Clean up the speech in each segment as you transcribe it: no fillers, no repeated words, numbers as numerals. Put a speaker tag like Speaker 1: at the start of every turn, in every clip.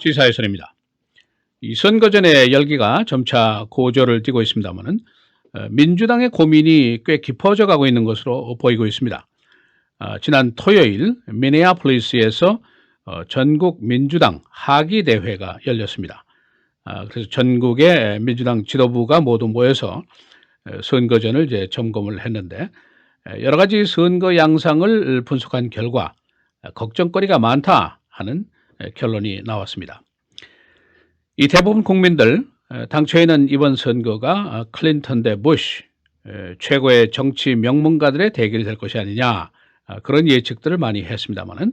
Speaker 1: 시사회선입니다. 이 선거 전의 열기가 점차 고조를 띠고 있습니다만은 민주당의 고민이 꽤 깊어져 가고 있는 것으로 보이고 있습니다. 지난 토요일 미네아폴리스에서 전국 민주당 하기 대회가 열렸습니다. 그래서 전국의 민주당 지도부가 모두 모여서 선거전을 이제 점검을 했는데 여러 가지 선거 양상을 분석한 결과 걱정거리가 많다 하는 결론이 나왔습니다. 이 대부분 국민들 당초에는 이번 선거가 클린턴 대 부시 최고의 정치 명문가들의 대결이 될 것이 아니냐 그런 예측들을 많이 했습니다만은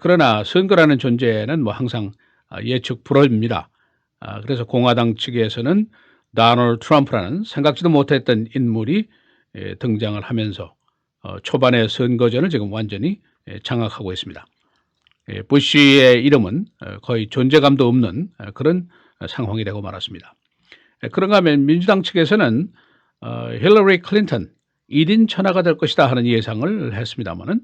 Speaker 1: 그러나 선거라는 존재는 뭐 항상 예측 불허입니다. 그래서 공화당 측에서는 도널드 트럼프라는 생각지도 못했던 인물이 등장을 하면서 초반의 선거전을 지금 완전히 장악하고 있습니다. 부시의 이름은 거의 존재감도 없는 그런 상황이 되고 말았습니다. 그런가 하면 민주당 측에서는 힐러리 클린턴 1인 천하가 될 것이다 하는 예상을 했습니다만은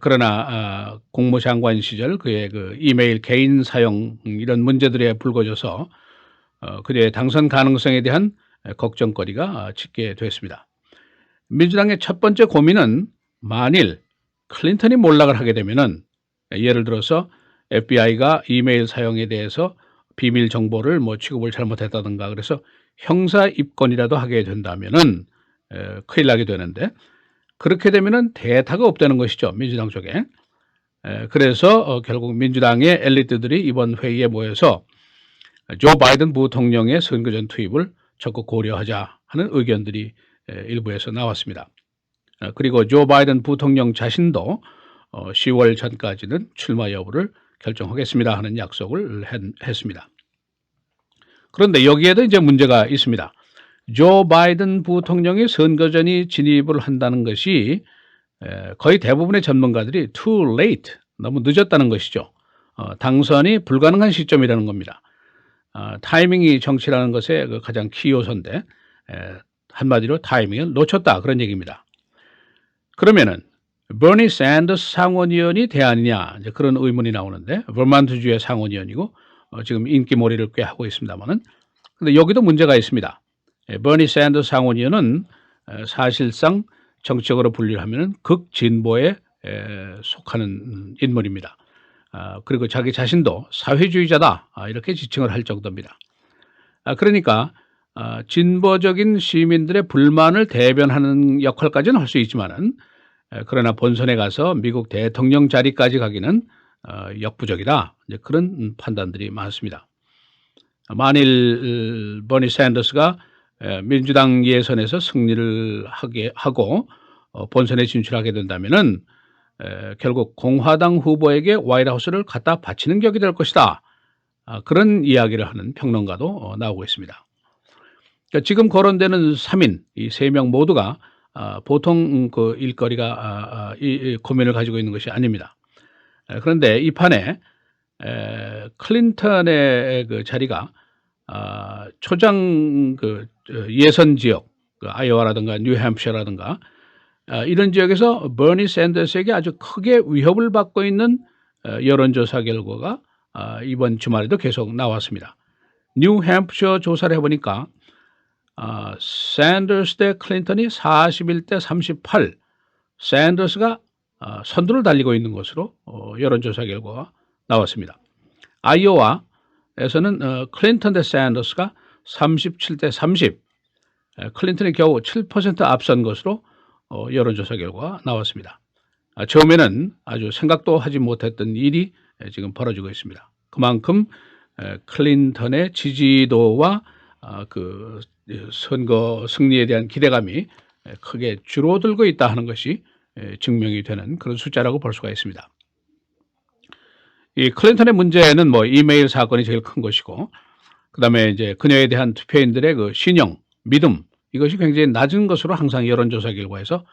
Speaker 1: 그러나 국무장관 시절 그의 그 이메일 개인 사용 이런 문제들에 불거져서 그의 당선 가능성에 대한 걱정거리가 짙게 됐습니다. 민주당의 첫 번째 고민은 만일 클린턴이 몰락을 하게 되면은 예를 들어서 FBI가 이메일 사용에 대해서 비밀 정보를 뭐 취급을 잘못했다든가 그래서 형사 입건이라도 하게 된다면은 큰일 나게 되는데 그렇게 되면은 대타가 없다는 것이죠. 민주당 쪽에. 그래서 결국 민주당의 엘리트들이 이번 회의에 모여서 조 바이든 부통령의 선거전 투입을 적극 고려하자 하는 의견들이 일부에서 나왔습니다. 그리고 조 바이든 부통령 자신도 10월 전까지는 출마 여부를 결정하겠습니다 하는 약속을 했습니다. 그런데 여기에도 이제 문제가 있습니다. 조 바이든 부통령이 선거전이 진입을 한다는 것이 거의 대부분의 전문가들이 too late, 너무 늦었다는 것이죠. 당선이 불가능한 시점이라는 겁니다. 타이밍이 정치라는 것의 그 가장 키 요소인데 한마디로 타이밍을 놓쳤다 그런 얘기입니다. 그러면은 버니 샌더스 상원의원이 대안이냐 이제 그런 의문이 나오는데 버만트주의 상원의원이고 지금 인기몰이를 꽤 하고 있습니다만은 근데 여기도 문제가 있습니다. 버니 샌더스 상원의원은 사실상 정치적으로 분류를 하면은 극진보에 속하는 인물입니다. 그리고 자기 자신도 사회주의자다 이렇게 지칭을 할 정도입니다. 그러니까 진보적인 시민들의 불만을 대변하는 역할까지는 할 수 있지만은 그러나 본선에 가서 미국 대통령 자리까지 가기는 역부족이다. 이제 그런 판단들이 많습니다. 만일 버니 샌더스가 민주당 예선에서 승리를 하고 본선에 진출하게 된다면은 결국 공화당 후보에게 화이트하우스를 갖다 바치는 격이 될 것이다. 그런 이야기를 하는 평론가도 나오고 있습니다. 그러니까 지금 거론되는 3인, 이 3명 모두가 보통 그 일거리가 이 고민을 가지고 있는 것이 아닙니다. 그런데 이 판에 클린턴의 그 자리가 초장 그 예선 지역, 그 아이오와라든가 뉴햄프셔라든가 이런 지역에서 버니 샌더스에게 아주 크게 위협을 받고 있는 여론조사 결과가 이번 주말에도 계속 나왔습니다. 뉴햄프셔 조사를 해보니까 샌더스 대 클린턴이 41대 38, 샌더스가 선두를 달리고 있는 것으로 여론조사 결과가 나왔습니다. 아이오와에서는 클린턴 대 샌더스가 37대 30, 클린턴이 겨우 7% 앞선 것으로 여론조사 결과가 나왔습니다. 처음에는 아주 생각도 하지 못했던 일이 지금 벌어지고 있습니다. 그만큼 클린턴의 지지도와 그 선거 승리에 대한 기대감이 크게 줄어들고 있다 하는 것이 증명이 되는 그런 숫자라고 볼 수가 있습니다. 이 클린턴의 문제는 뭐 이메일 사건이 제일 큰 것이고, 그 다음에 이제 그녀에 대한 투표인들의 그 신용, 믿음 이것이 굉장히 낮은 것으로 항상 여론조사 결과에서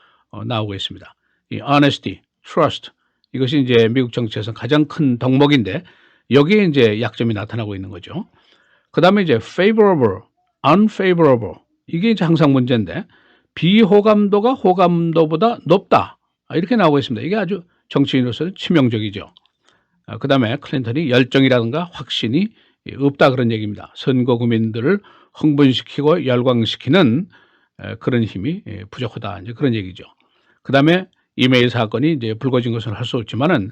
Speaker 1: 나오고 있습니다. 이 honesty, trust 이것이 이제 미국 정치에서 가장 큰 덕목인데 여기에 이제 약점이 나타나고 있는 거죠. 그 다음에 이제 favorable, unfavorable 이게 이제 항상 문제인데 비호감도가 호감도보다 높다 이렇게 나오고 있습니다. 이게 아주 정치인으로서는 치명적이죠. 그다음에 클린턴이 열정이라든가 확신이 없다 그런 얘기입니다. 선거 국민들을 흥분시키고 열광시키는 그런 힘이 부족하다 이제 그런 얘기죠. 그다음에 이메일 사건이 이제 불거진 것은 할 수 없지만은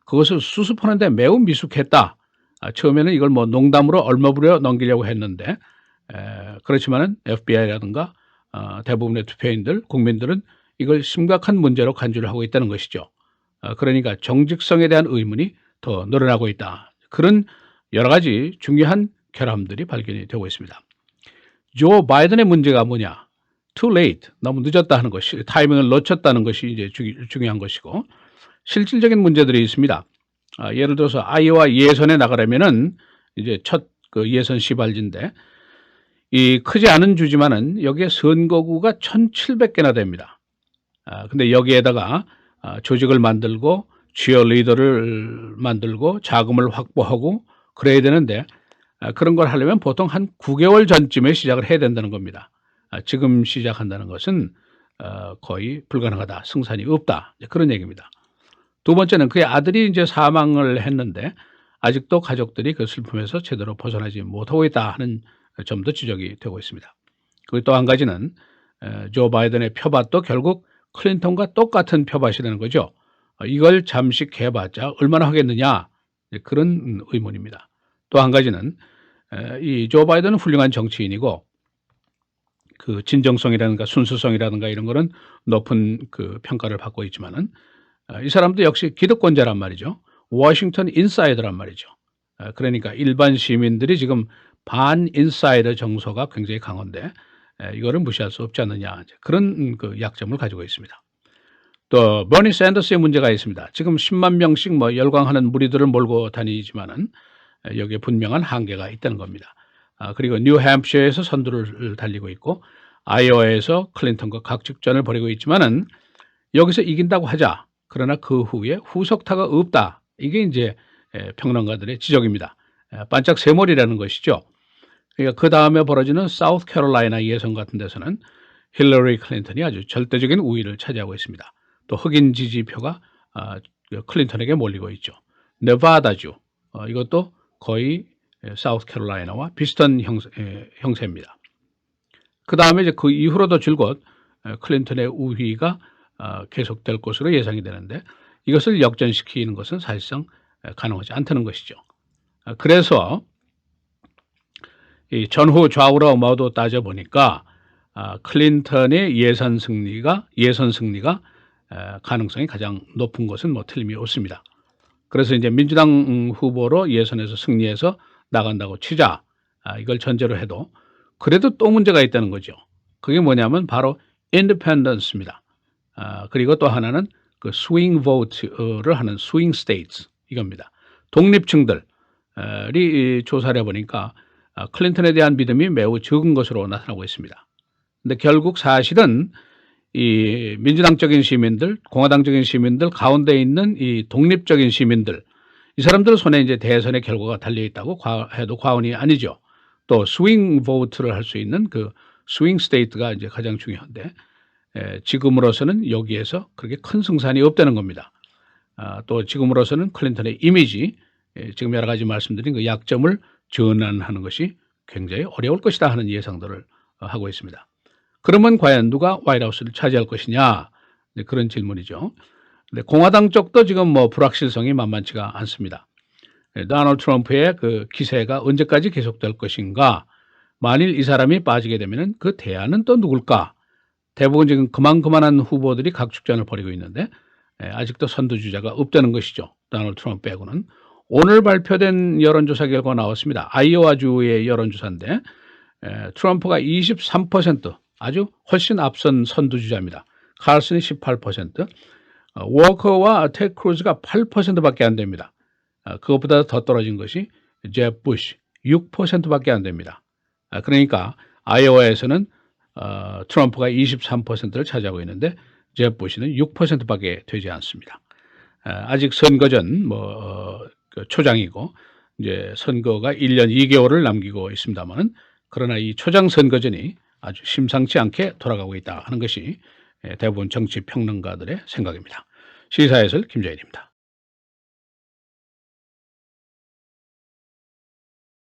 Speaker 1: 그것을 수습하는데 매우 미숙했다. 처음에는 이걸 뭐 농담으로 얼마부려 넘기려고 했는데 그렇지만은 FBI라든가 대부분의 투표인들, 국민들은 이걸 심각한 문제로 간주를 하고 있다는 것이죠. 그러니까 정직성에 대한 의문이 더 늘어나고 있다. 그런 여러 가지 중요한 결함들이 발견이 되고 있습니다. 조 바이든의 문제가 뭐냐? Too late, 너무 늦었다 하는 것이, 타이밍을 놓쳤다는 것이 이제 중요한 것이고, 실질적인 문제들이 있습니다. 예를 들어서 아이오와 예선에 나가려면은 이제 첫 그 예선 시발지인데, 이 크지 않은 주지만은 여기에 선거구가 1,700개나 됩니다. 근데 여기에다가 조직을 만들고 취어 리더를 만들고 자금을 확보하고 그래야 되는데 그런 걸 하려면 보통 한 9개월 전쯤에 시작을 해야 된다는 겁니다. 지금 시작한다는 것은 거의 불가능하다. 승산이 없다. 그런 얘기입니다. 두 번째는 그의 아들이 이제 사망을 했는데 아직도 가족들이 그 슬픔에서 제대로 벗어나지 못하고 있다 하는 점도 지적이 되고 있습니다. 그리고 또 한 가지는 조 바이든의 표밭도 결국 클린턴과 똑같은 표밭이라는 거죠. 이걸 잠식해봤자 얼마나 하겠느냐 그런 의문입니다. 또 한 가지는 이 조 바이든은 훌륭한 정치인이고 그 진정성이라든가 순수성이라든가 이런 거는 높은 그 평가를 받고 있지만은 이 사람도 역시 기득권자란 말이죠. 워싱턴 인사이더란 말이죠. 그러니까 일반 시민들이 지금 반 인사이더 정서가 굉장히 강한데 이거를 무시할 수 없지 않느냐 그런 그 약점을 가지고 있습니다. 또 버니 샌더스의 문제가 있습니다. 지금 10만 명씩 뭐 열광하는 무리들을 몰고 다니지만은 여기에 분명한 한계가 있다는 겁니다. 그리고 뉴햄프셔에서 선두를 달리고 있고 아이오와에서 클린턴과 각축전을 벌이고 있지만은 여기서 이긴다고 하자. 그러나 그 후에 후속타가 없다. 이게 이제 평론가들의 지적입니다. 반짝 세몰이라는 것이죠. 그러니까 그 다음에 벌어지는 사우스 캐롤라이나 예선 같은 데서는 힐러리 클린턴이 아주 절대적인 우위를 차지하고 있습니다. 또 흑인 지지표가 클린턴에게 몰리고 있죠. 네바다주 이것도 거의 사우스 캐롤라이나와 비슷한 형세입니다. 그 다음에 이제 그 이후로도 줄곧 클린턴의 우위가 계속될 것으로 예상이 되는데 이것을 역전시키는 것은 사실상 가능하지 않다는 것이죠. 그래서 이 전후 좌우로 모두 따져보니까 클린턴의 예선 승리가 가능성이 가장 높은 것은 뭐 틀림이 없습니다. 그래서 이제 민주당 후보로 예선에서 승리해서 나간다고 치자. 이걸 전제로 해도 그래도 또 문제가 있다는 거죠. 그게 뭐냐면 바로 인디펜던스입니다. 그리고 또 하나는 그 스윙 보트를 하는 스윙 스테이트 이겁니다. 독립층들이 조사를 해보니까 클린턴에 대한 믿음이 매우 적은 것으로 나타나고 있습니다. 근데 결국 사실은 이 민주당적인 시민들, 공화당적인 시민들 가운데 있는 이 독립적인 시민들, 이 사람들 손에 이제 대선의 결과가 달려 있다고 해도 과언이 아니죠. 또 스윙 보트를 할 수 있는 그 스윙 스테이트가 이제 가장 중요한데 지금으로서는 여기에서 그렇게 큰 승산이 없다는 겁니다. 또 지금으로서는 클린턴의 이미지, 지금 여러 가지 말씀드린 그 약점을 전환하는 것이 굉장히 어려울 것이다 하는 예상들을 하고 있습니다. 그러면 과연 누가 화이트하우스를 차지할 것이냐? 그런 질문이죠. 근데 공화당 쪽도 지금 뭐 불확실성이 만만치가 않습니다. 도널드 트럼프의 그 기세가 언제까지 계속될 것인가? 만일 이 사람이 빠지게 되면 그 대안은 또 누굴까? 대부분 지금 그만한 후보들이 각축전을 벌이고 있는데 아직도 선두주자가 없다는 것이죠. 도널드 트럼프 빼고는. 오늘 발표된 여론조사 결과가 나왔습니다. 아이오와주의 여론조사인데 트럼프가 23% 아주 훨씬 앞선 선두주자입니다. 칼슨이 18%, 워커와 테드 크루즈가 8%밖에 안 됩니다. 그것보다 더 떨어진 것이 제프 부시 6%밖에 안 됩니다. 그러니까 아이오와에서는 트럼프가 23%를 차지하고 있는데 제프 부시는 6%밖에 되지 않습니다. 아직 선거전 초장이고 이제 선거가 1년 2개월을 남기고 있습니다만은 그러나 이 초장 선거전이 아주 심상치 않게 돌아가고 있다 하는 것이 대부분 정치 평론가들의 생각입니다. 시사해설 김재일입니다.